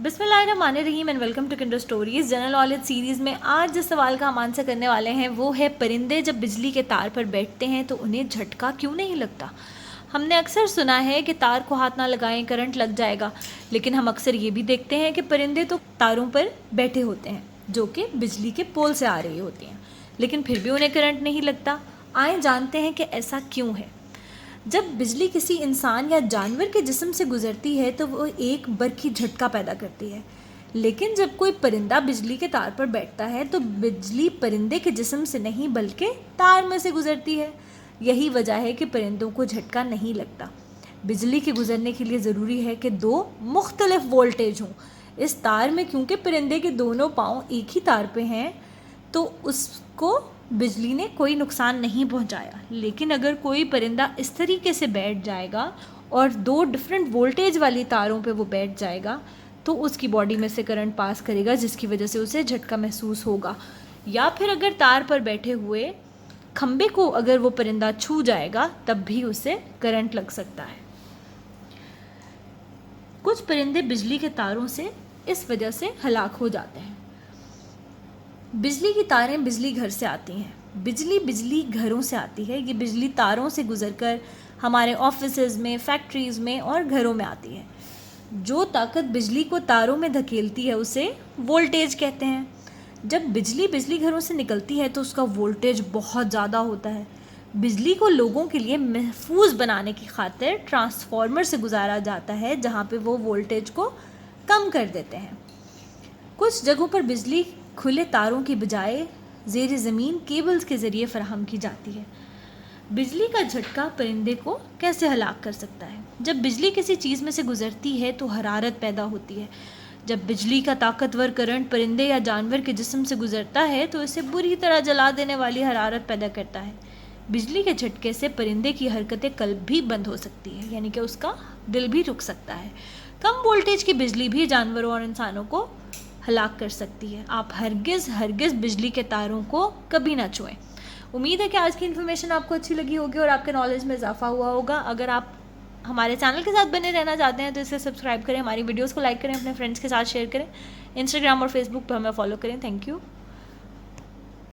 बिस्मिल्लाहिर्रहमानिर्रहीम and welcome to kinder stories. General knowledge series में आज जिस सवाल का हम आंसर करने वाले हैं वो है, परिंदे जब बिजली के तार पर बैठते हैं तो उन्हें झटका क्यों नहीं लगता। हमने अक्सर सुना है कि तार को हाथ ना लगाएं, करंट लग जाएगा, लेकिन हम अक्सर ये भी देखते हैं कि परिंदे तो तारों पर बैठे होते हैं जो कि बिजली के पोल से आ रही होती हैं, लेकिन फिर भी उन्हें करंट नहीं लगता। आए जानते हैं कि ऐसा क्यों है। जब बिजली किसी इंसान या जानवर के जिस्म से गुजरती है तो वो एक बरकी झटका पैदा करती है, लेकिन जब कोई परिंदा बिजली के तार पर बैठता है तो बिजली परिंदे के जिस्म से नहीं बल्कि तार में से गुजरती है। यही वजह है कि परिंदों को झटका नहीं लगता। बिजली के गुजरने के लिए ज़रूरी है कि दो मुख्तलिफ वोल्टेज हों इस तार में। क्योंकि परिंदे के दोनों पाँव एक ही तार पे हैं तो उसको बिजली ने कोई नुकसान नहीं पहुंचाया। लेकिन अगर कोई परिंदा इस तरीके से बैठ जाएगा और दो डिफरेंट वोल्टेज वाली तारों पे वो बैठ जाएगा तो उसकी बॉडी में से करंट पास करेगा, जिसकी वजह से उसे झटका महसूस होगा। या फिर अगर तार पर बैठे हुए खंबे को अगर वो परिंदा छू जाएगा तब भी उसे करंट लग सकता है। कुछ परिंदे बिजली के तारों से इस वजह से हलाक हो जाते हैं। बिजली की तारें बिजली घर से आती हैं, बिजली घरों से आती है। ये बिजली तारों से गुजरकर हमारे ऑफिसेज में, फैक्ट्रीज़ में और घरों में आती है। जो ताकत बिजली को तारों में धकेलती है उसे वोल्टेज कहते हैं। जब बिजली घरों से निकलती है तो उसका वोल्टेज बहुत ज़्यादा होता है। बिजली को लोगों के लिए महफूज बनाने की खातिर ट्रांसफार्मर से गुजारा जाता है, जहाँ पे वो वोल्टेज को कम कर देते हैं। कुछ जगहों पर बिजली खुले तारों की बजाय ज़ेर ज़मीन केबल्स के ज़रिए फराहम की जाती है। बिजली का झटका परिंदे को कैसे हलाक कर सकता है। जब बिजली किसी चीज़ में से गुजरती है तो हरारत पैदा होती है। जब बिजली का ताकतवर करंट परिंदे या जानवर के जिस्म से गुजरता है तो इसे बुरी तरह जला देने वाली हरारत पैदा करता है। बिजली के झटके से परिंदे की हरकतें कल्ब भी बंद हो सकती है, यानी कि उसका दिल भी रुक सकता है। कम वोल्टेज की बिजली भी जानवरों और इंसानों को हलाक कर सकती है। आप हरगिज़ बिजली के तारों को कभी ना छुएं। उम्मीद है कि आज की इन्फॉर्मेशन आपको अच्छी लगी होगी और आपके नॉलेज में इजाफा हुआ होगा। अगर आप हमारे चैनल के साथ बने रहना चाहते हैं तो इसे सब्सक्राइब करें, हमारी वीडियोस को लाइक करें, अपने फ्रेंड्स के साथ शेयर करें, इंस्टाग्राम और फेसबुक पर हमें फॉलो करें। Thank you.